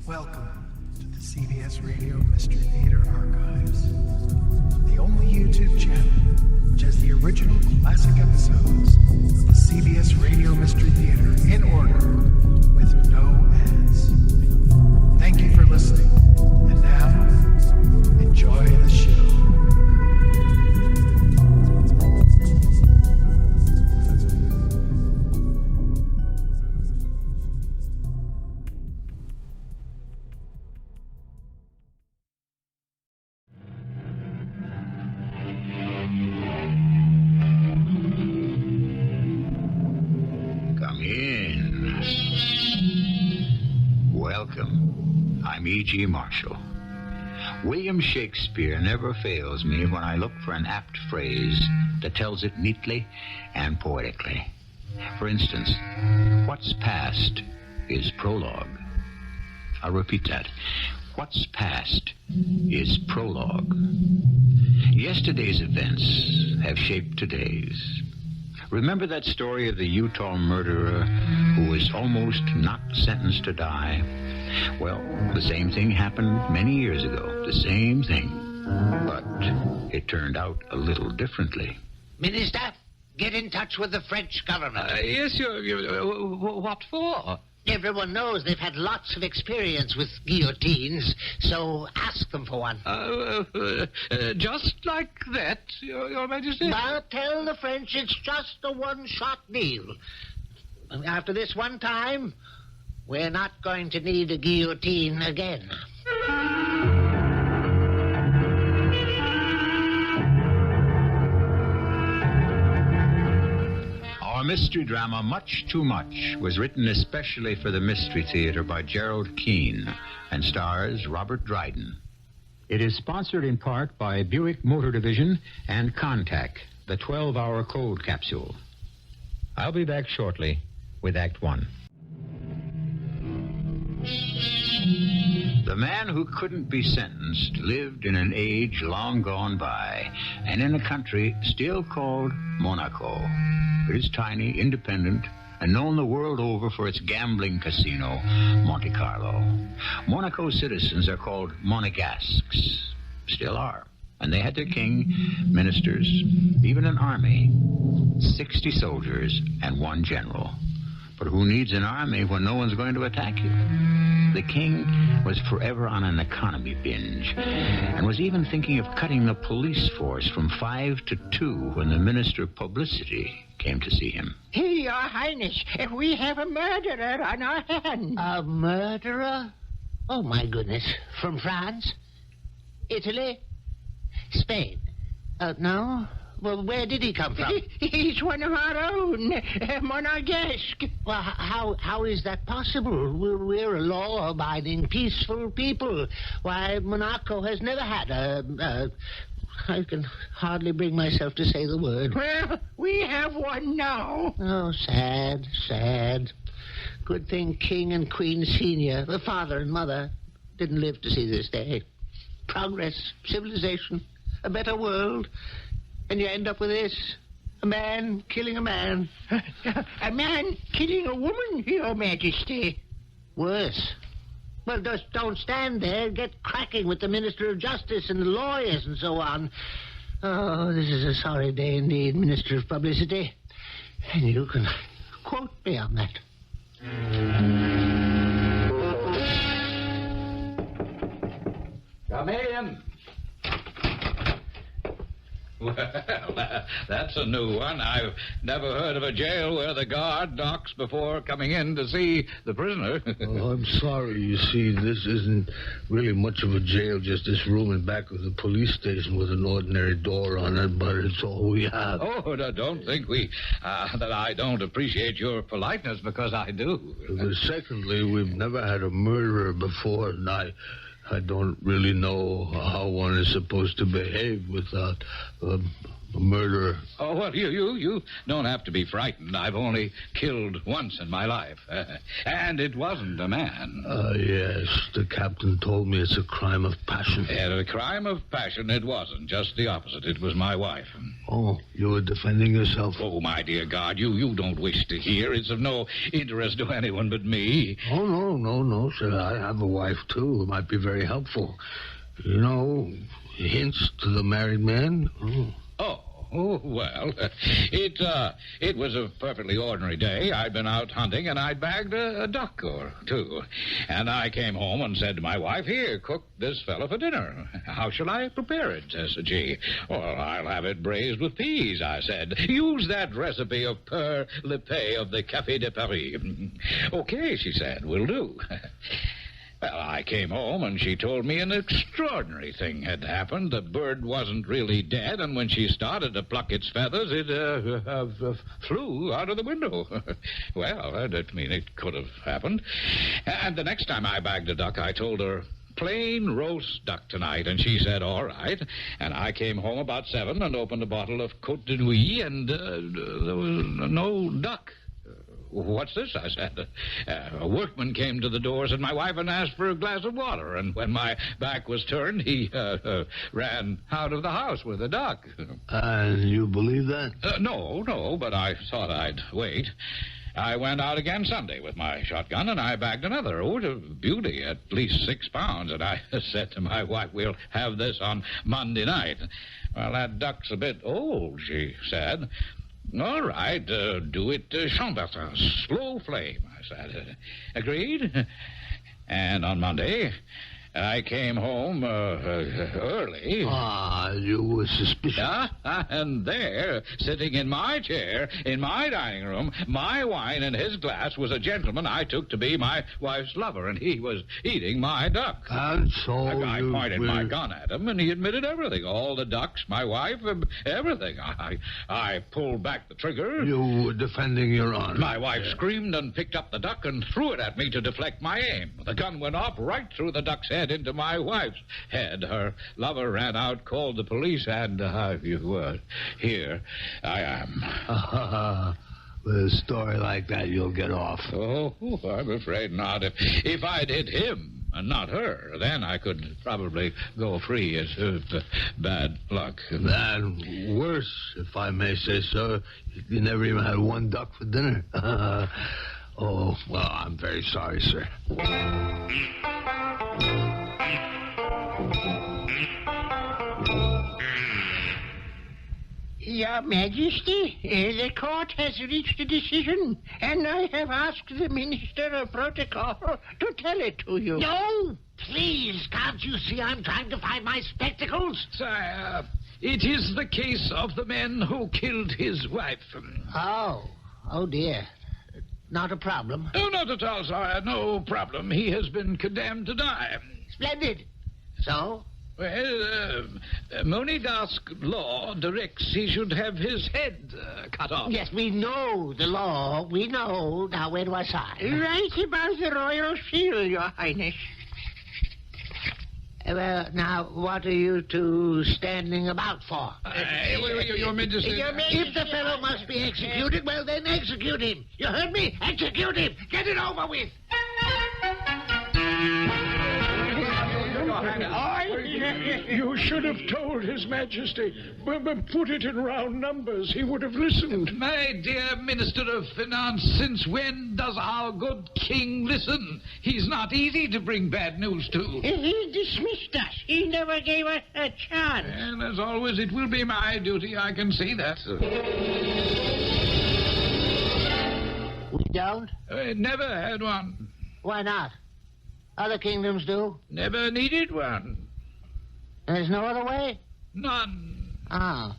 Welcome to the CBS Radio Mystery Theater Archives, the only YouTube channel which has the original classic episodes of the CBS Radio Mystery Theater in order with no ads. Thank you for listening, and now, enjoy the show. Welcome. I'm E.G. Marshall. William Shakespeare never fails me when I look for an apt phrase that tells it neatly and poetically. For instance, what's past is prologue. I'll repeat that. What's past is prologue. Yesterday's events have shaped today's. Remember that story of the Utah murderer who was almost not sentenced to die? Well, the same thing happened many years ago. The same thing. But it turned out a little differently. Minister, get in touch with the French government. Yes, what for? Everyone knows they've had lots of experience with guillotines, so ask them for one. Just like that, Your Majesty? But tell the French it's just a one-shot deal. After this one time, we're not going to need a guillotine again. Our mystery drama, Much Too Much, was written especially for the Mystery Theater by Gerald Keane and stars Robert Dryden. It is sponsored in part by Buick Motor Division and Contact, the 12-hour cold capsule. I'll be back shortly with Act One. The man who couldn't be sentenced lived in an age long gone by and in a country still called Monaco. It is tiny, independent, and known the world over for its gambling casino, Monte Carlo. Monaco citizens are called Monegasques. Still are. And they had their king, ministers, even an army, 60 soldiers, and one general. But who needs an army when no one's going to attack you? The king was forever on an economy binge and was even thinking of cutting the police force from 5 to 2 when the Minister of Publicity came to see him. Your Highness, we have a murderer on our hands. A murderer? Oh, my goodness. From France? Italy? Spain? No? Well, where did he come from? He's one of our own, Monegasque. Well, how is that possible? We're a law-abiding, peaceful people. Why, Monaco has never had I can hardly bring myself to say the word. Well, we have one now. Oh, sad, sad. Good thing King and Queen Senior, the father and mother, didn't live to see this day. Progress, civilization, a better world. And you end up with this. A man killing a man. A man killing a woman, Your Majesty. Worse. Well, just don't stand there. Get cracking with the Minister of Justice and the lawyers and so on. Oh, this is a sorry day indeed, Minister of Publicity. And you can quote me on that. Come in. Well, that's a new one. I've never heard of a jail where the guard knocks before coming in to see the prisoner. Oh, I'm sorry. You see, this isn't really much of a jail, just this room in back of the police station with an ordinary door on it, but it's all we have. Oh, don't think that I don't appreciate your politeness, because I do. But secondly, we've never had a murderer before, and I don't really know how one is supposed to behave without a murderer. Oh, well, you don't have to be frightened. I've only killed once in my life. And it wasn't a man. Yes, the captain told me it's a crime of passion. A crime of passion it wasn't. Just the opposite. It was my wife. Oh, you were defending yourself? Oh, my dear God, you don't wish to hear. It's of no interest to anyone but me. Oh, no, sir. I have a wife, too. It might be very helpful. You know, hints to the married man. Oh, well, it was a perfectly ordinary day. I'd been out hunting, and I'd bagged a duck or two. And I came home and said to my wife, "Here, cook this fellow for dinner." "How shall I prepare it?" says she. "Well, I'll have it braised with peas," I said. "Use that recipe of Père Lepay of the Café de Paris." "Okay," she said, "will do." Well, I came home, and she told me an extraordinary thing had happened. The bird wasn't really dead, and when she started to pluck its feathers, it flew out of the window. Well, I didn't mean it could have happened. And the next time I bagged a duck, I told her, "Plain roast duck tonight," and she said, "All right." And I came home about 7 and opened a bottle of Côte de Nuit, and there was no duck. "What's this?" I said. A workman came to the doors and my wife and asked for a glass of water, and when my back was turned, he ran out of the house with a duck. And you believe that? No, but I thought I'd wait. I went out again Sunday with my shotgun, and I bagged another. Oh, a beauty, at least 6 pounds. And I said to my wife, "We'll have this on Monday night." "Well, that duck's a bit old," she said. "All right, do it Chambertin, slow flame," I said. "Agreed?" And on Monday, I came home early. You were suspicious. And there, sitting in my chair, in my dining room, my wine in his glass, was a gentleman I took to be my wife's lover, and he was eating my duck. And so I pointed my gun at him, and he admitted everything. All the ducks, my wife, everything. I pulled back the trigger. You were defending your honor. My wife screamed and picked up the duck and threw it at me to deflect my aim. The gun went off right through the duck's head into my wife's head. Her lover ran out, called the police, and here I am. With a story like that, you'll get off. Oh, I'm afraid not. If I'd hit him and not her, then I could probably go free as bad luck. And worse, if I may say so, you never even had one duck for dinner. Oh, well, I'm very sorry, sir. Your Majesty, the court has reached a decision, and I have asked the Minister of Protocol to tell it to you. No, please, can't you see I'm trying to find my spectacles? Sire, it is the case of the man who killed his wife. Oh dear. Not a problem. Oh, not at all, sire. No problem. He has been condemned to die. Splendid. So? Well, Monegasque law directs he should have his head cut off. Yes, we know the law. We know. Now, where do I sign? Right above the royal seal, Your Highness. Well, now, what are you two standing about for? Your Majesty. If the fellow must be executed, well, then execute him. You heard me? Execute him. Get it over with. You should have told His Majesty. Put it in round numbers. He would have listened. My dear Minister of Finance, since when does our good king listen? He's not easy to bring bad news to. He dismissed us. He never gave us a chance. And as always, it will be my duty. I can see that. We don't? Never had one. Why not? Other kingdoms do. Never needed one. There's no other way? None. Ah.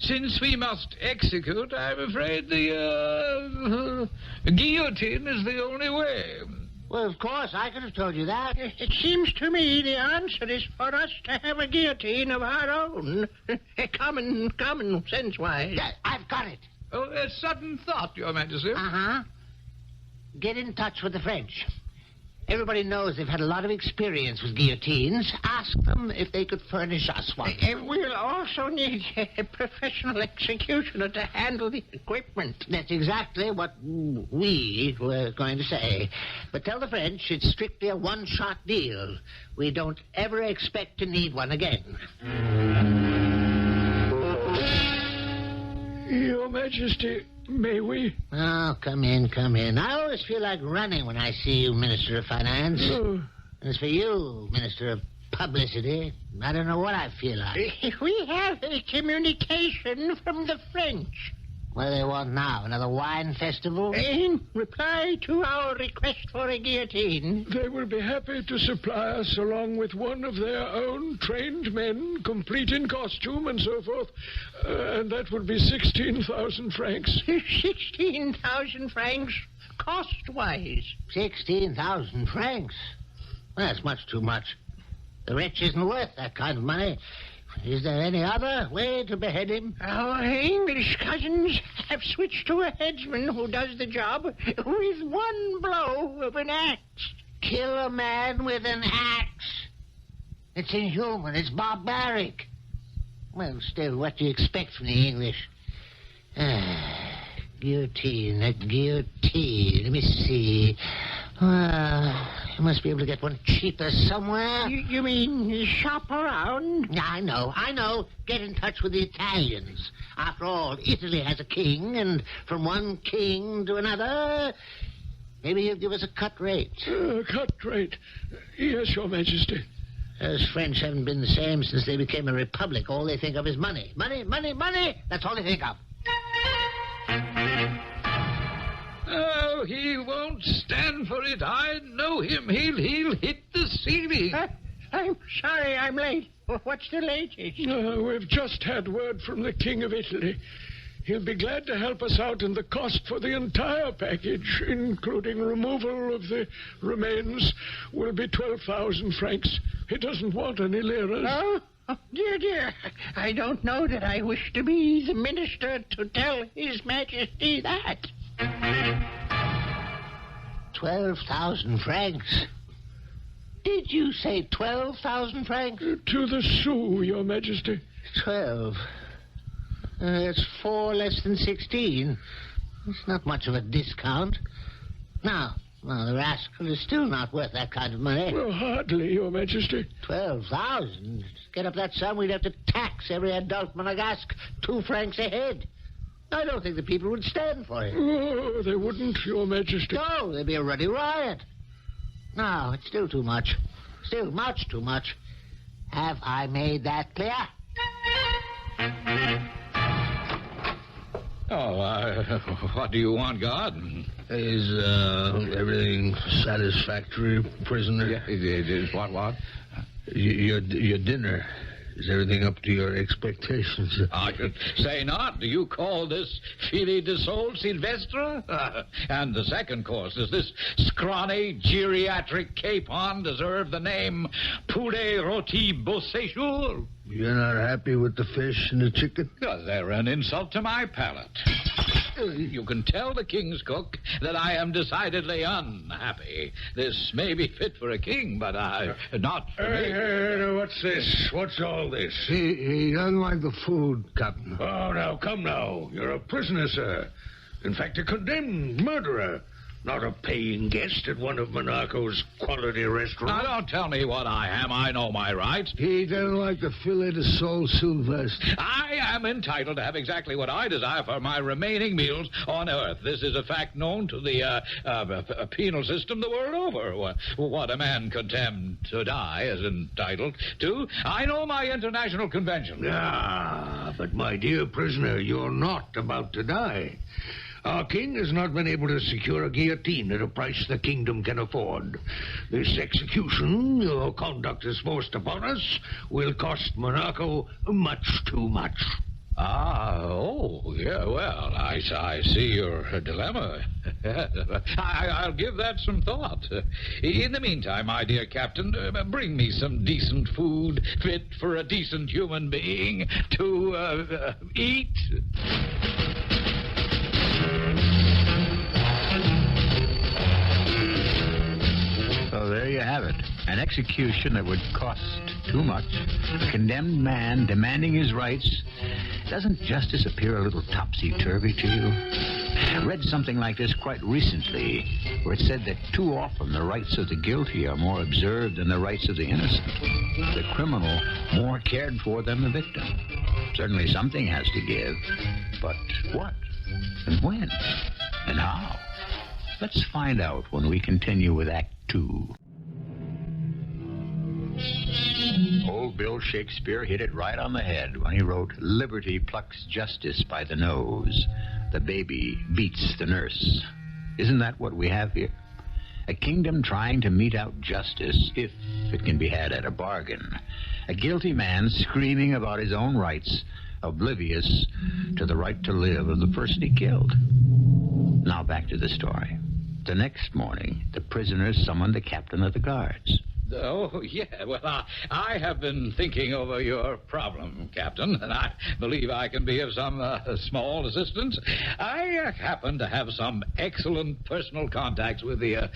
Since we must execute, I'm afraid the guillotine is the only way. Well, of course, I could have told you that. It seems to me the answer is for us to have a guillotine of our own. Common sense-wise. Yeah, I've got it. Oh, a sudden thought, Your Majesty. Uh-huh. Get in touch with the French. Everybody knows they've had a lot of experience with guillotines. Ask them if they could furnish us one. We'll also need a professional executioner to handle the equipment. That's exactly what we were going to say. But tell the French it's strictly a one-shot deal. We don't ever expect to need one again. Your Majesty, may we? Oh, come in, come in. I always feel like running when I see you, Minister of Finance. Oh. As for you, Minister of Publicity, I don't know what I feel like. We have a communication from the French. What do they want now? Another wine festival? In reply to our request for a guillotine. They will be happy to supply us along with one of their own trained men, complete in costume and so forth. And that would be 16,000 francs. 16,000 francs cost-wise. 16,000 francs? Well, that's much too much. The wretch isn't worth that kind of money. Is there any other way to behead him? Our English cousins have switched to a headsman who does the job with one blow of an axe. Kill a man with an axe? It's inhuman. It's barbaric. Well, still, what do you expect from the English? Guillotine, that guillotine. Let me see. You must be able to get one cheaper somewhere. You mean shop around? I know. Get in touch with the Italians. After all, Italy has a king, and from one king to another, maybe he'll give us a cut rate. Cut rate? Yes, Your Majesty. Those French haven't been the same since they became a republic. All they think of is money. Money, money, money! That's all they think of. Oh, he won't stand for it. I know him. He'll hit the ceiling. I'm sorry I'm late. What's the latest? We've just had word from the King of Italy. He'll be glad to help us out in the cost for the entire package, including removal of the remains, will be 12,000 francs. He doesn't want any liras. Oh, dear. I don't know that I wish to be the minister to tell His Majesty that. 12,000 francs? Did you say 12,000 francs? To the sou, Your Majesty. 12. That's 4 less than 16. It's not much of a discount. Now, the rascal is still not worth that kind of money. Well, hardly, Your Majesty. 12,000? To get up that sum, we'd have to tax every adult Monegasque 2 francs a head. I don't think the people would stand for it. Oh, they wouldn't, Your Majesty. No, there'd be a ruddy riot. No, it's still too much. Still much too much. Have I made that clear? What do you want, God? Is everything satisfactory, prisoner? Yeah, it is. What? Your dinner. Is everything up to your expectations? I should say not. Do you call this filet de sole Sylvestre? And the second course, does this scrawny, geriatric capon deserve the name poulet rôti beau séjour? You're not happy with the fish and the chicken? Because they're an insult to my palate. You can tell the king's cook that I am decidedly unhappy. This may be fit for a king, but not for me. Hey, what's this? What's all this? He doesn't like the food, Captain. Oh, now, come now. You're a prisoner, sir. In fact, a condemned murderer. Not a paying guest at one of Monaco's quality restaurants. Now, don't tell me what I am. I know my rights. He doesn't like the filet de sole Sylvestre. I am entitled to have exactly what I desire for my remaining meals on Earth. This is a fact known to the penal system the world over. What a man condemned to die is entitled to. I know my international convention. Ah, but my dear prisoner, you're not about to die. Our king has not been able to secure a guillotine at a price the kingdom can afford. This execution your conduct has forced upon us will cost Monaco much too much. Yeah, well, I see your dilemma. I'll give that some thought. In the meantime, my dear Captain, bring me some decent food fit for a decent human being to eat. An execution that would cost too much. A condemned man demanding his rights. Doesn't justice appear a little topsy-turvy to you? I read something like this quite recently, where it said that too often the rights of the guilty are more observed than the rights of the innocent. The criminal more cared for than the victim. Certainly something has to give. But what? And when? And how? Let's find out when we continue with Act 2. Old Bill Shakespeare hit it right on the head when he wrote, "Liberty plucks justice by the nose. The baby beats the nurse." Isn't that what we have here? A kingdom trying to mete out justice, if it can be had at a bargain. A guilty man screaming about his own rights, oblivious to the right to live of the person he killed. Now back to the story. The next morning, the prisoners summoned the captain of the guards. Oh, yeah. Well, I have been thinking over your problem, Captain, and I believe I can be of some small assistance. I happen to have some excellent personal contacts with the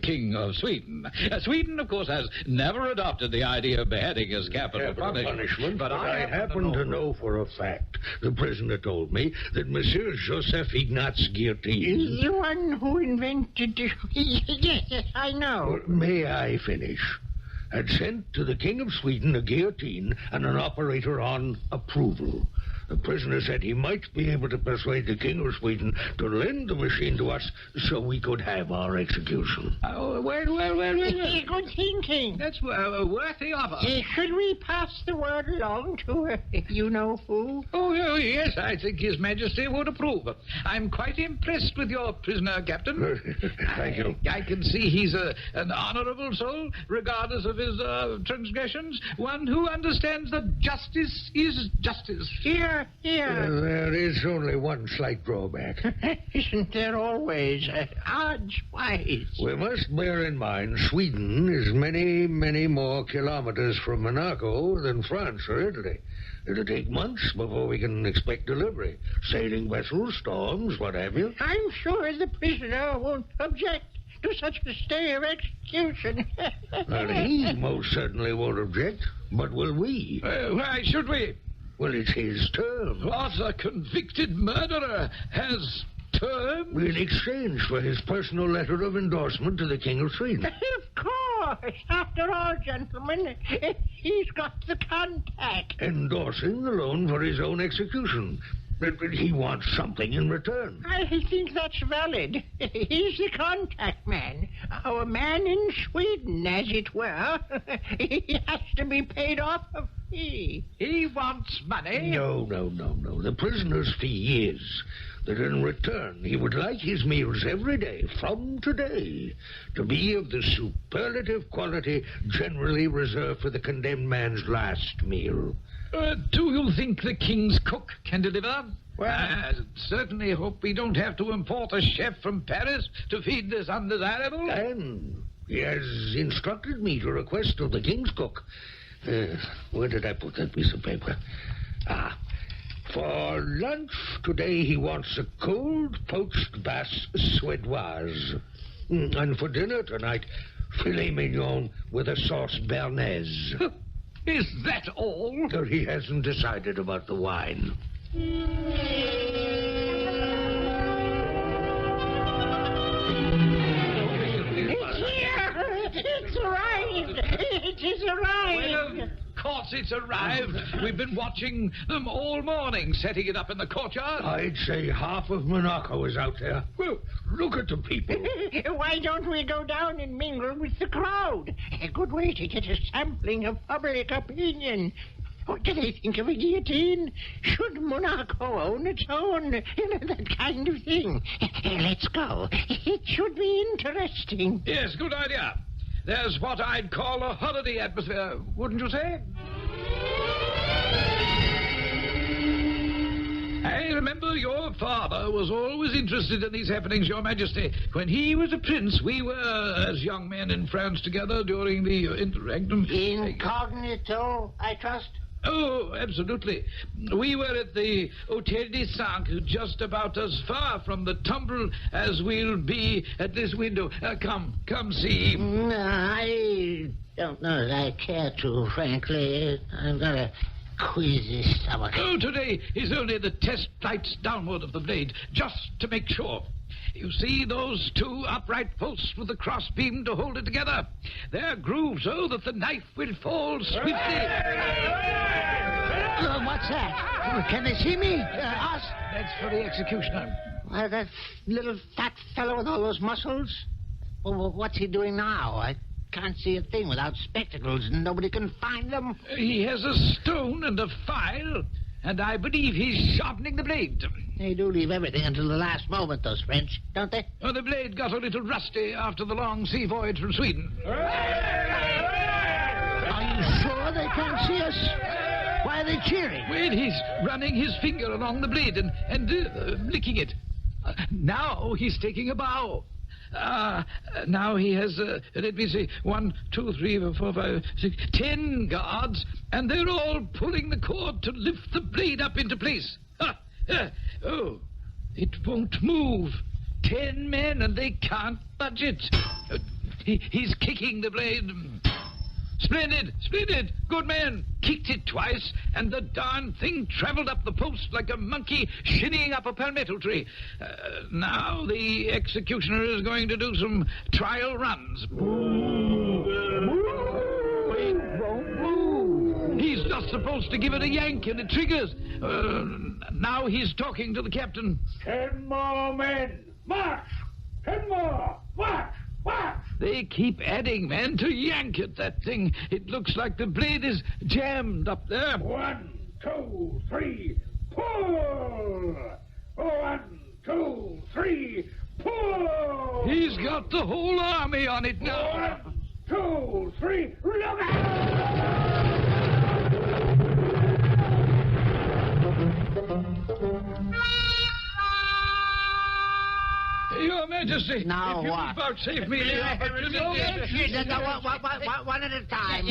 King of Sweden. Sweden, of course, has never adopted the idea of beheading as capital punishment. But I happen to know for a fact, the prisoner told me, that Monsieur Joseph Ignatz Guillotine... The one who invented... Yes, I know. Well, may I finish? Had sent to the King of Sweden a guillotine and an operator on approval. The prisoner said he might be able to persuade the King of Sweden to lend the machine to us so we could have our execution. Oh, well. Good thinking. That's a worthy offer. Should we pass the word along to you-know-who? Oh, yes, I think His Majesty would approve. I'm quite impressed with your prisoner, Captain. Thank you. I can see he's an honorable soul, regardless of his transgressions. One who understands that justice is justice. Here. There is only one slight drawback. Isn't there always? Odds wise. We must bear in mind Sweden is many, many more kilometers from Monaco than France or Italy. It'll take months before we can expect delivery. Sailing vessels, storms, what have you. I'm sure the prisoner won't object to such a stay of execution. Well, he most certainly won't object, but will we? Why should we? Well, it's his term. What, a convicted murderer has terms? In exchange for his personal letter of endorsement to the King of Sweden. Of course. After all, gentlemen, he's got the contact. Endorsing the loan for his own execution. But he wants something in return. I think that's valid. He's the contact man. Our man in Sweden, as it were. He has to be paid off a fee. He wants money? No. The prisoner's fee is that in return he would like his meals every day from today to be of the superlative quality generally reserved for the condemned man's last meal. Do you think the king's cook can deliver? Well, I certainly hope we don't have to import a chef from Paris to feed this undesirable. And he has instructed me to request of the king's cook. Where did I put that piece of paper? For lunch today he wants a cold poached bass suédoise. And for dinner tonight, filet mignon with a sauce béarnaise. Is that all? He hasn't decided about the wine. It's arrived. It is arrived. Well, of course it's arrived. We've been watching them all morning, setting it up in the courtyard. I'd say half of Monaco is out there. Well, look at the people. Why don't we go down and mingle with the crowd? A good way to get a sampling of public opinion. What do they think of a guillotine? Should Monaco own its own? That kind of thing. Let's go. It should be interesting. Yes, good idea. There's what I'd call a holiday atmosphere, wouldn't you say? I remember your father was always interested in these happenings, Your Majesty. When he was a prince, we were, as young men in France together during the interregnum. Incognito, I trust? Oh, absolutely. We were at the Hôtel des Cinq, just about as far from the tumbrel as we'll be at this window. Come see. I don't know that I care to, frankly. I've got a queasy stomach. Oh, today is only the test flights downward of the blade, just to make sure. You see those two upright posts with the crossbeam to hold it together? They're grooved so that the knife will fall swiftly. What's that? Can they see me? Us? That's for the executioner. Why, that little fat fellow with all those muscles? Well, what's he doing now? I can't see a thing without spectacles, and nobody can find them. He has a stone and a file, and I believe he's sharpening the blade. They do leave everything until the last moment, those French, don't they? Oh, the blade got a little rusty after the long sea voyage from Sweden. Are you sure they can't see us? Why are they cheering? Well, he's running his finger along the blade and licking it. Now he's taking a bow. Now he has, let me see, 1, 2, 3, 4, 5, 6, 10 guards, and they're all pulling the cord to lift the blade up into place. Oh, it won't move. 10 men, and they can't budge it. He's kicking the blade. Splendid, splendid, good man. Kicked it twice, and the darn thing traveled up the post like a monkey shinnying up a palmetto tree. Now the executioner is going to do some trial runs. It won't move. He's just supposed to give it a yank, and it triggers. Now he's talking to the captain. 10 more men. March! 10 more. March! March! They keep adding men to yank at that thing. It looks like the blade is jammed up there. 1, 2, 3, pull! 1, 2, 3, pull! He's got the whole army on it now. 1, 2, 3, look out! Your Majesty, now if you what? vouchface me the opportunity... One at a time.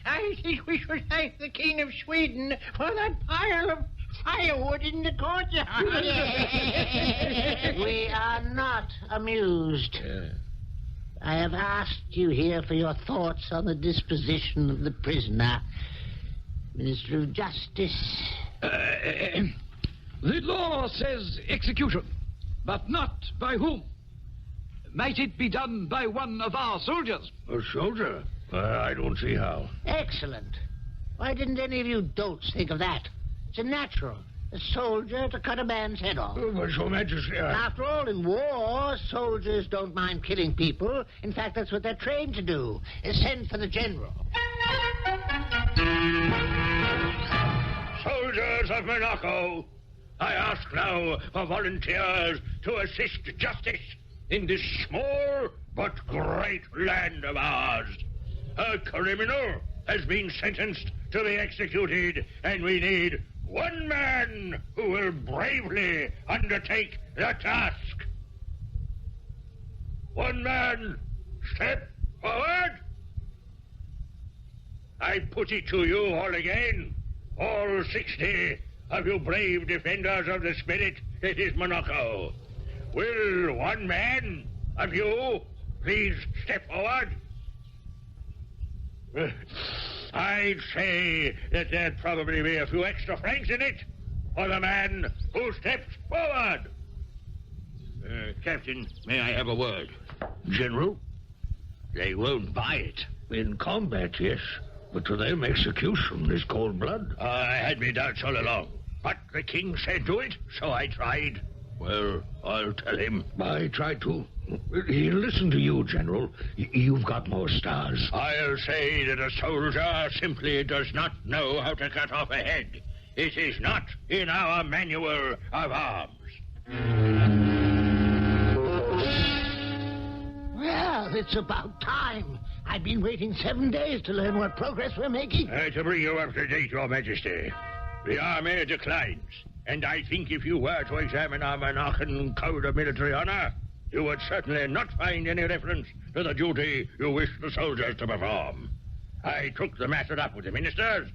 I think we should thank the King of Sweden for that pile of firewood in the courtyard. We are not amused. I have asked you here for your thoughts on the disposition of the prisoner. Minister of Justice. The law says execution, but not by whom. Might it be done by one of our soldiers? A soldier? I don't see how. Excellent. Why didn't any of you dolts think of that? It's a natural. A soldier to cut a man's head off. But, Your Majesty, After all, in war, soldiers don't mind killing people. In fact, that's what they're trained to do. Send for the general. Soldiers of Monaco, I ask now for volunteers to assist justice in this small but great land of ours. A criminal has been sentenced to be executed, and we need one man who will bravely undertake the task. One man, step forward. I put it to you all again, all 60 of you brave defenders of the spirit that is Monaco. Will one man of you please step forward? I'd say that there'd probably be a few extra francs in it for the man who steps forward. Captain, may I have a word? General, they won't buy it. In combat, yes, but to them execution is cold blood. I had me doubts all along, but the king said do it, so I tried. Well, I'll tell him. I tried to. He'll listen to you, General. You've got more stars. I'll say that a soldier simply does not know how to cut off a head. It is not in our manual of arms. Well, it's about time. I've been waiting 7 days to learn what progress we're making. To bring you up to date, Your Majesty, the army declines. And I think if you were to examine our Monarchan Code of Military Honor, you would certainly not find any reference to the duty you wish the soldiers to perform. I took the matter up with the ministers,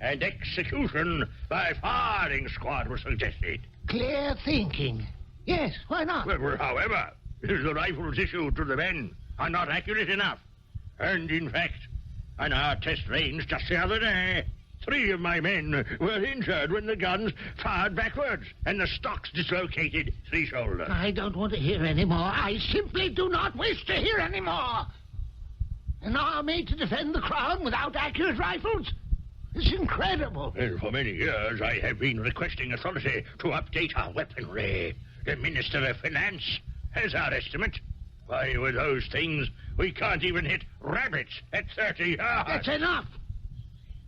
and execution by firing squad was suggested. Clear thinking. Yes, why not? Well, however, the rifles issued to the men are not accurate enough. And, in fact, on our test range just the other day, 3 of my men were injured when the guns fired backwards and the stocks dislocated 3 shoulders. I don't want to hear any more. I simply do not wish to hear any more. An army to defend the crown without accurate rifles? It's incredible. Well, for many years, I have been requesting authority to update our weaponry. The Minister of Finance has our estimate. Why, with those things, we can't even hit rabbits at 30 yards. That's enough.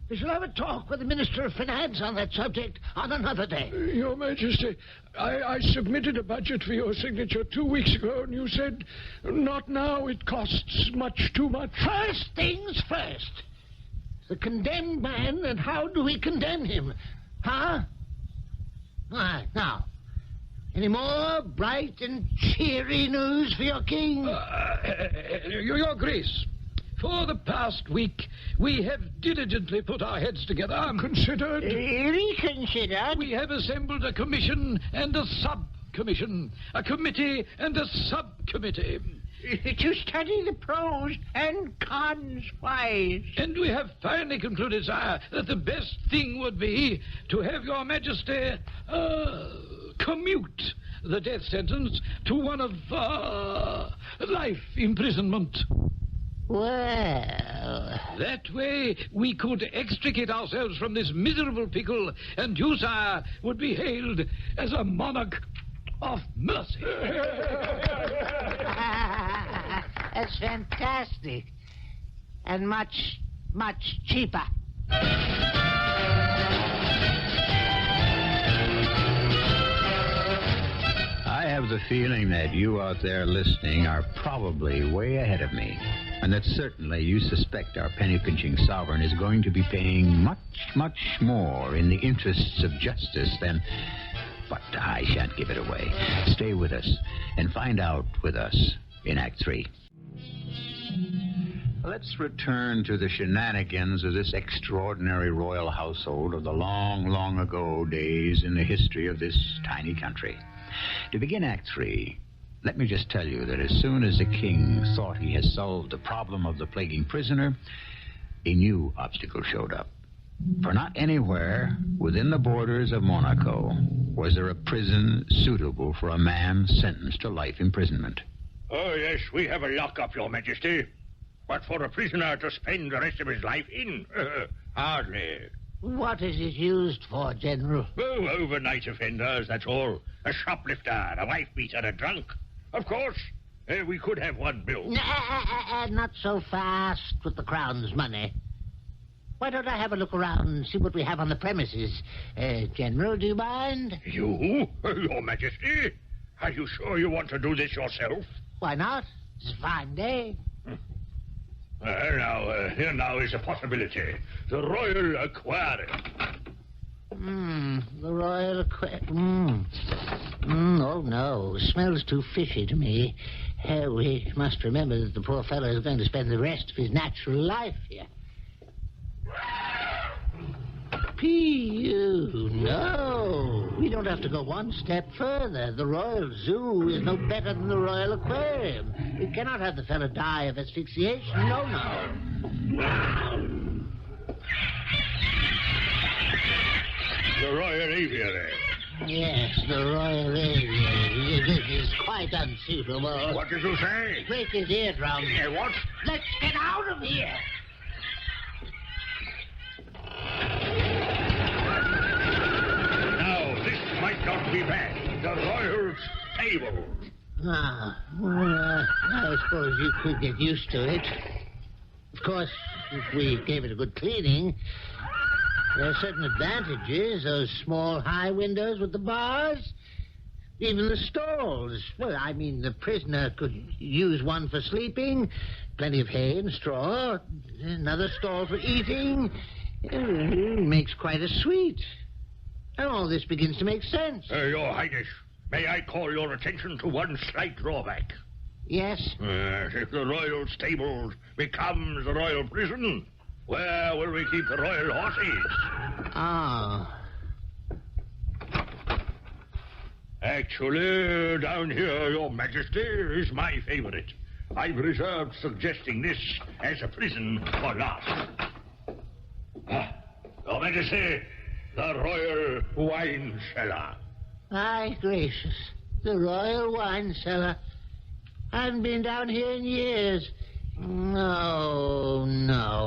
We shall have a talk with the Minister of Finance on that subject on another day. Your Majesty, I submitted a budget for your signature 2 weeks ago, and you said, not now, it costs much too much. First things first. The condemned man, and how do we condemn him? Huh? All right, now, any more bright and cheery news for your king? Your Grace, for the past week, we have diligently put our heads together. Considered? Reconsidered? We have assembled a commission and a sub-commission, a committee and a subcommittee. To study the pros and cons wise. And we have finally concluded, sire, that the best thing would be to have your Majesty commute the death sentence to one of life imprisonment. Well... That way we could extricate ourselves from this miserable pickle, and you, sire, would be hailed as a monarch of mercy. That's fantastic. And much, much cheaper. I have the feeling that you out there listening are probably way ahead of me, and that certainly you suspect our penny-pinching sovereign is going to be paying much, much more in the interests of justice than... But I shan't give it away. Stay with us and find out with us in Act 3. Let's return to the shenanigans of this extraordinary royal household of the long, long ago days in the history of this tiny country. To begin Act 3, let me just tell you that as soon as the king thought he had solved the problem of the plaguing prisoner, a new obstacle showed up. For not anywhere within the borders of Monaco was there a prison suitable for a man sentenced to life imprisonment. Oh, yes, we have a lockup, Your Majesty. But for a prisoner to spend the rest of his life in, hardly. What is it used for, General? Oh, overnight offenders, that's all. A shoplifter, a wife-beater, a drunk. Of course, we could have one bill. Not so fast with the Crown's money. Why don't I have a look around and see what we have on the premises? General, do you mind? You? Your Majesty? Are you sure you want to do this yourself? Why not? It's a fine day. Here now is a possibility. The Royal Aquarium. The Royal Aquarium. Oh, no. Smells too fishy to me. We must remember that the poor fellow is going to spend the rest of his natural life here. No. We don't have to go one step further. The Royal Zoo is no better than the Royal Aquarium. We cannot have the fellow die of asphyxiation. No. The Royal Aviary. Yes, the Royal Aviary. This is quite unsuitable. What did you say? Break his eardrum. What? Let's get out of here. Might not be bad. The Royal Stable. I suppose you could get used to it. Of course, if we gave it a good cleaning, there are certain advantages. Those small high windows with the bars, even the stalls. Well, I mean, the prisoner could use one for sleeping, plenty of hay and straw, another stall for eating. It makes quite a suite. And all this begins to make sense. Your Highness, may I call your attention to one slight drawback? Yes? If the Royal Stables becomes the Royal Prison, Where will we keep the royal horses? Ah. Actually, down here, Your Majesty, is my favorite. I've reserved suggesting this as a prison for last. Your Majesty, the royal wine cellar. My gracious, the royal wine cellar. I haven't been down here in years. No,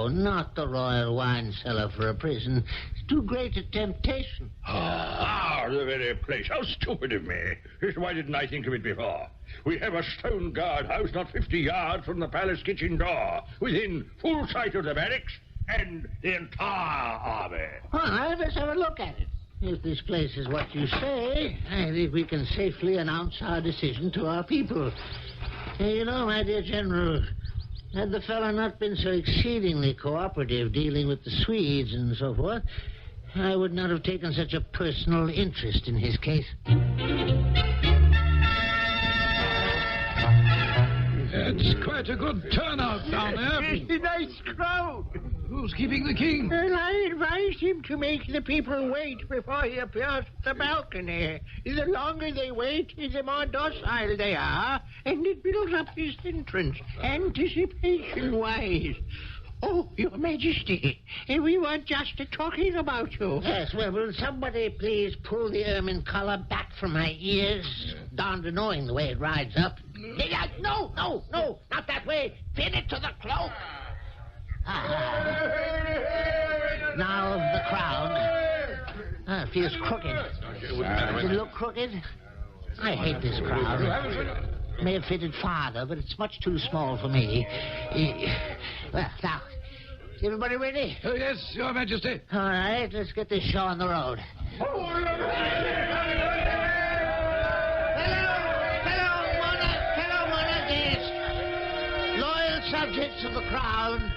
not the royal wine cellar for a prison. It's too great a temptation. The very place. How stupid of me. Why didn't I think of it before? We have a stone guardhouse not 50 yards from the palace kitchen door, within full sight of the barracks and the entire army. Well, let's have a look at it. If this place is what you say, I think we can safely announce our decision to our people. You know, my dear General, had the fellow not been so exceedingly cooperative dealing with the Swedes and so forth, I would not have taken such a personal interest in his case. It's quite a good turnout down there. It's a nice crowd. Who's keeping the king? Well, I advised him to make the people wait before he appears at the balcony. The longer they wait, the more docile they are, and it builds up his entrance, anticipation-wise. Oh, Your Majesty, we were just talking about you. Yes, well, will somebody please pull the ermine collar back from my ears? Darned annoying the way it rides up. No, not that way. Pin it to the cloak. Now the crown. It feels crooked. Does it look crooked? I hate this crown. May have fitted farther, but it's much too small for me. Well, now, is everybody ready? Oh, yes, Your Majesty. All right, let's get this show on the road. Fellow monarchists, loyal subjects of the crown,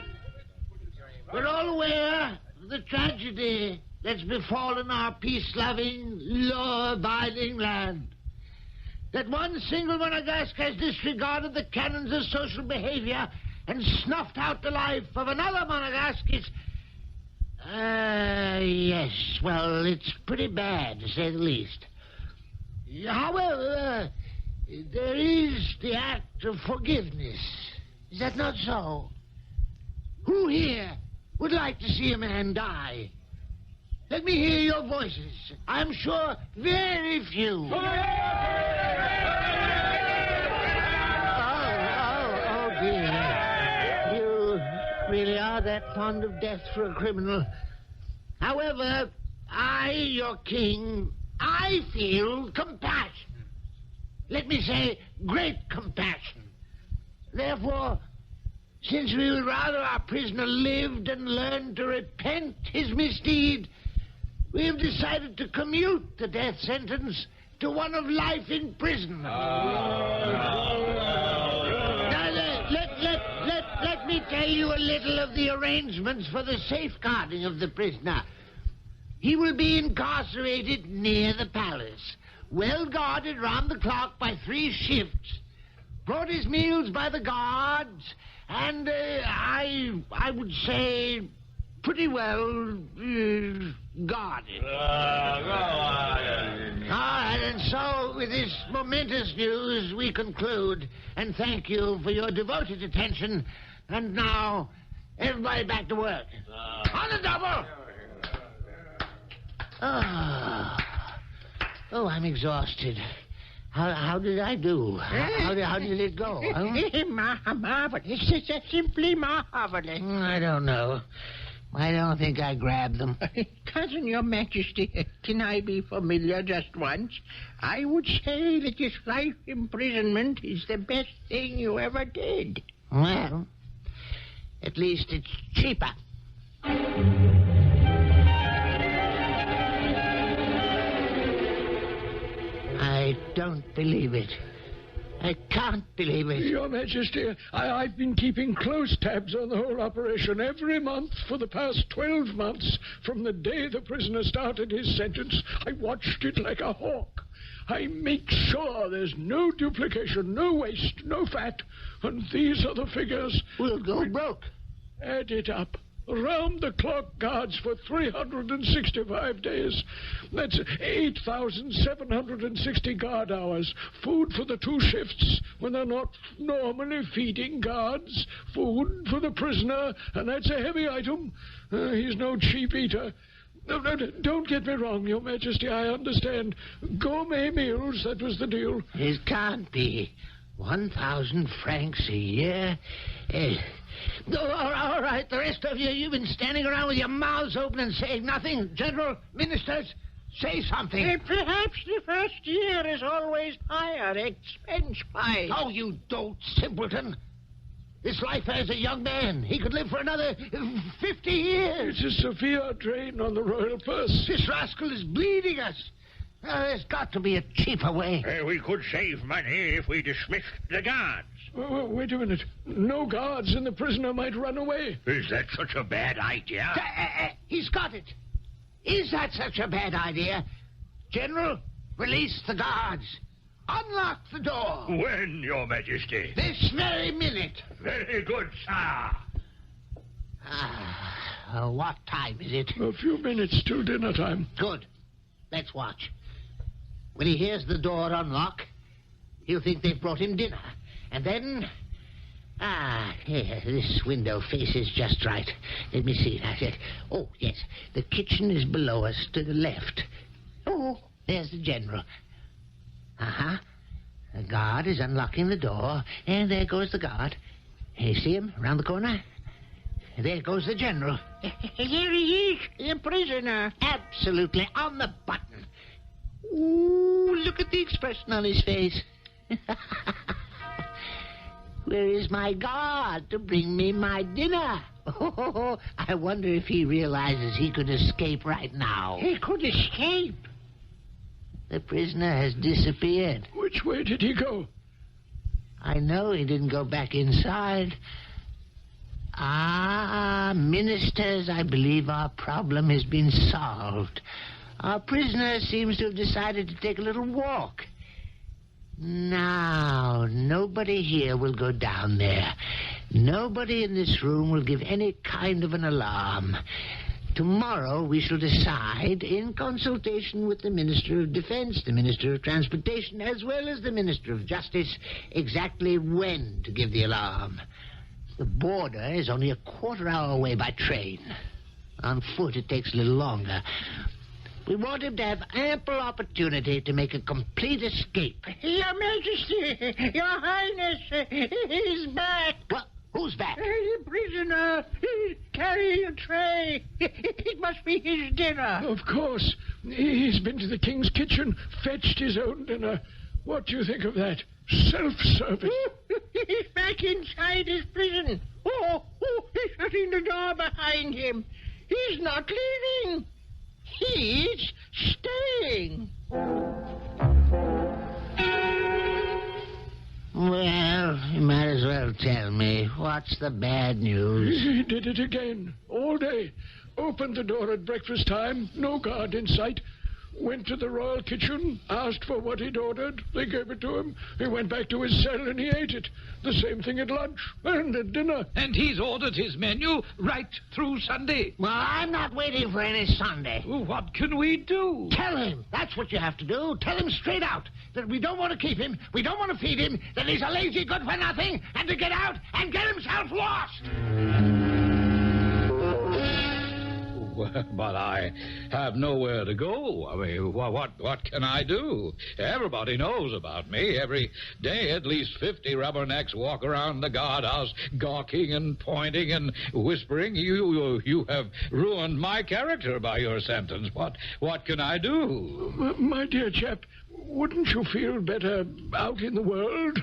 we're all aware of the tragedy that's befallen our peace-loving, law-abiding land. That one single Monegasque has disregarded the canons of social behavior and snuffed out the life of another Monegasque is... yes, well, it's pretty bad, to say the least. However, there is the act of forgiveness. Is that not so? Who here would like to see a man die? Let me hear your voices. I'm sure very few. Oh, dear. You really are that fond of death for a criminal. However, I, your king, I feel compassion. Let me say great compassion. Therefore, since we would rather our prisoner lived and learned to repent his misdeed, we have decided to commute the death sentence to one of life in prison. Now, let me tell you a little of the arrangements for the safeguarding of the prisoner. He will be incarcerated near the palace, well guarded round the clock by 3 shifts, brought his meals by the guards, and I would say pretty well guarded. All right, and so with this momentous news we conclude, and thank you for your devoted attention. And now, everybody back to work. On the double! Oh, I'm exhausted. How did I do? How did it go? Huh? Marvelous. It's simply marvelous. I don't know. I don't think I grabbed them. Cousin, Your Majesty, can I be familiar just once? I would say that this life imprisonment is the best thing you ever did. Well, at least it's cheaper. I don't believe it. I can't believe it. Your Majesty, I've been keeping close tabs on the whole operation every month for the past 12 months. From the day the prisoner started his sentence, I watched it like a hawk. I make sure there's no duplication, no waste, no fat. And these are the figures. We'll go broke. Add it up. round-the-clock guards for 365 days. That's 8,760 guard hours. Food for the 2 shifts when they're not normally feeding guards. Food for the prisoner, and that's a heavy item. He's no cheap eater. No, don't get me wrong, Your Majesty. I understand. Gourmet meals, that was the deal. It can't be. 1,000 francs a year? All right, the rest of you, you've been standing around with your mouths open and saying nothing. General, ministers, say something. Perhaps the first year is always higher expense-wise. Oh, you dolt simpleton. This life as a young man, he could live for another 50 years. It's a severe drain on the royal purse. This rascal is bleeding us. There's got to be a cheaper way. We could save money if we dismissed the guards. Wait a minute. No guards and the prisoner might run away. Is that such a bad idea? He's got it. Is that such a bad idea? General, release the guards. Unlock the door. When, Your Majesty? This very minute. Very good, sir. What time is it? A few minutes till dinner time. Good. Let's watch. When he hears the door unlock, he'll think they've brought him dinner. And then... here, this window faces just right. Let me see. Oh, yes. The kitchen is below us to the left. Oh, there's the general. The guard is unlocking the door. And there goes the guard. You see him around the corner? There goes the general. Here he is, the prisoner. Absolutely on the button. Ooh, look at the expression on his face. Where is my guard to bring me my dinner? Oh, I wonder if he realizes he could escape right now. He could escape. The prisoner has disappeared. Which way did he go? I know he didn't go back inside. Ministers, I believe our problem has been solved. Our prisoner seems to have decided to take a little walk. Now, nobody here will go down there. Nobody in this room will give any kind of an alarm. Tomorrow we shall decide, in consultation with the Minister of Defense, the Minister of Transportation, as well as the Minister of Justice, exactly when to give the alarm. The border is only a quarter-hour away by train. On foot, it takes a little longer. We want him to have ample opportunity to make a complete escape. Your Majesty, Your Highness, he's back. What? Who's back? The prisoner. He's carrying a tray. It must be his dinner. Of course. He's been to the king's kitchen, fetched his own dinner. What do you think of that? Self-service. He's back inside his prison. Oh, he's shutting the door behind him. He's not leaving. He's staying. Well, you might as well tell me. What's the bad news? He did it again. All day. Opened the door at breakfast time. No guard in sight. Went to the royal kitchen, asked for what he'd ordered. They gave it to him. He went back to his cell and he ate it. The same thing at lunch and at dinner. And he's ordered his menu right through Sunday. Well, I'm not waiting for any Sunday. What can we do? Tell him. That's what you have to do. Tell him straight out that we don't want to keep him, we don't want to feed him, that he's a lazy good-for-nothing, and to get out and get himself lost. But I have nowhere to go. I mean, what can I do? Everybody knows about me. Every day at least 50 rubbernecks walk around the guardhouse gawking and pointing and whispering. You have ruined my character by your sentence. What can I do? My dear chap, wouldn't you feel better out in the world,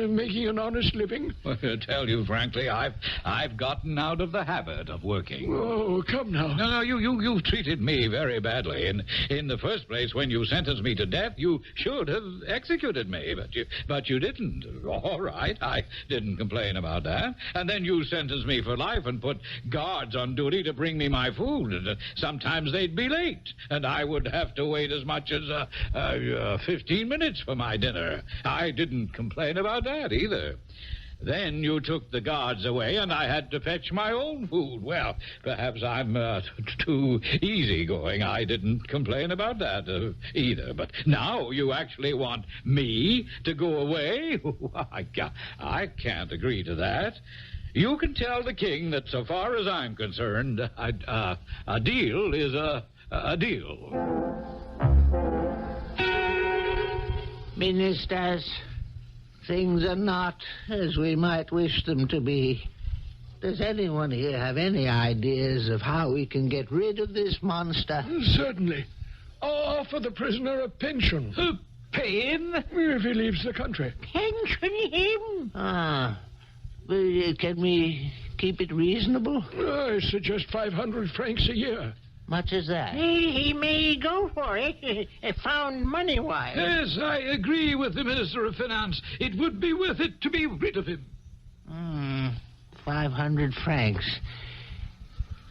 making an honest living? To tell you frankly, I've gotten out of the habit of working. Oh, come now. No, you treated me very badly. In the first place, when you sentenced me to death, you should have executed me, but you didn't. All right, I didn't complain about that. And then you sentenced me for life and put guards on duty to bring me my food. And sometimes they'd be late, and I would have to wait as much as 15 minutes for my dinner. I didn't complain about that either. Then you took the guards away, and I had to fetch my own food. Well, perhaps I'm too easygoing. I didn't complain about that either. But now you actually want me to go away? I can't agree to that. You can tell the king that so far as I'm concerned, a deal is a deal. Ministers, things are not as we might wish them to be. Does anyone here have any ideas of how we can get rid of this monster? Certainly. I'll offer the prisoner a pension. Pay him? If he leaves the country. Pension him. Can we keep it reasonable? I suggest 500 francs a year. Much as that? He may go for it, found money-wise. Yes, I agree with the Minister of Finance. It would be worth it to be rid of him. 500 francs.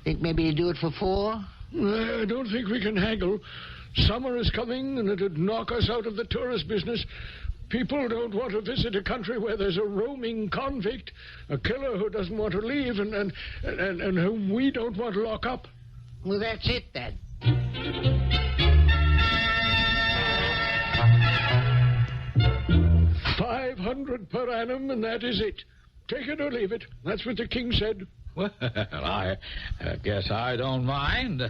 Think maybe you do it for 4? I don't think we can haggle. Summer is coming, and it'd knock us out of the tourist business. People don't want to visit a country where there's a roaming convict, a killer who doesn't want to leave, and whom we don't want to lock up. Well, that's it, then. $500 per annum, and that is it. Take it or leave it. That's what the king said. Well, I guess I don't mind.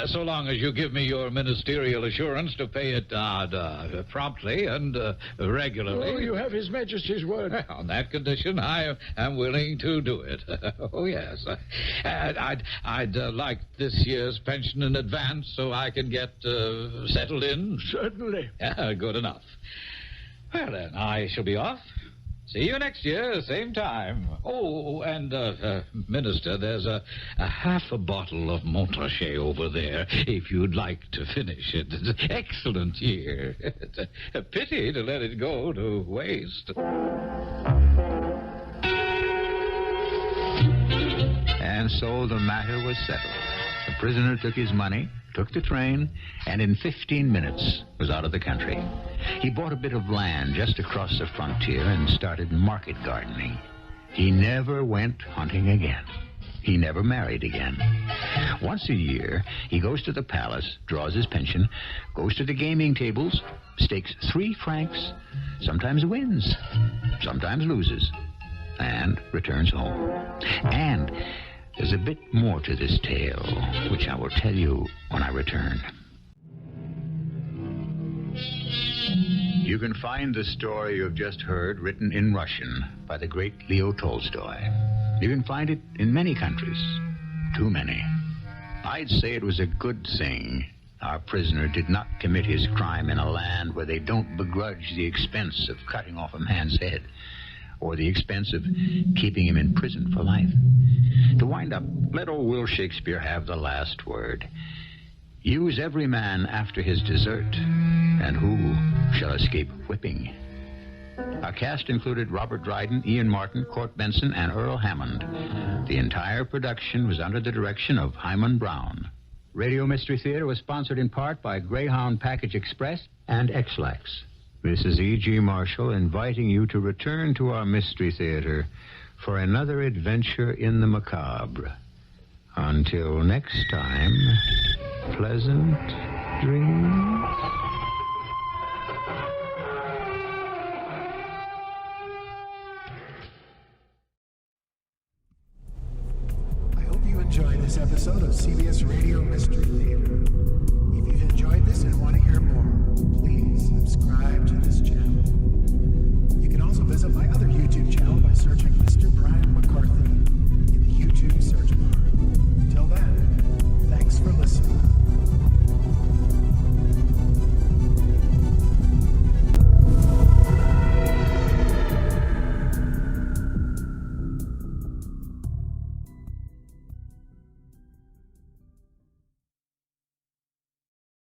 So long as you give me your ministerial assurance to pay it promptly and regularly. Oh, you have His Majesty's word. On that condition, I am willing to do it. Oh, yes. I'd like this year's pension in advance so I can get settled in. Certainly. Good enough. Well, then, I shall be off. See you next year, same time. Oh, and, Minister, there's a half a bottle of Montrachet over there, if you'd like to finish it. It's an excellent year. It's a pity to let it go to waste. And so the matter was settled. The prisoner took his money, took the train, and in 15 minutes was out of the country. He bought a bit of land just across the frontier and started market gardening. He never went hunting again. He never married again. Once a year, he goes to the palace, draws his pension, goes to the gaming tables, stakes 3 francs, sometimes wins, sometimes loses, and returns home. And there's a bit more to this tale, which I will tell you when I return. You can find the story you have just heard written in Russian by the great Leo Tolstoy. You can find it in many countries. Too many. I'd say it was a good thing our prisoner did not commit his crime in a land where they don't begrudge the expense of cutting off a man's head, or the expense of keeping him in prison for life. To wind up, let old Will Shakespeare have the last word. Use every man after his desert, and who shall escape whipping? Our cast included Robert Dryden, Ian Martin, Court Benson, and Earl Hammond. The entire production was under the direction of Hyman Brown. Radio Mystery Theater was sponsored in part by Greyhound Package Express and X-Lax. This is E.G. Marshall inviting you to return to our Mystery Theater for another adventure in the macabre. Until next time, pleasant dreams. I hope you enjoyed this episode of CBS Radio Mystery Theater. If you've enjoyed this and want to hear more, please subscribe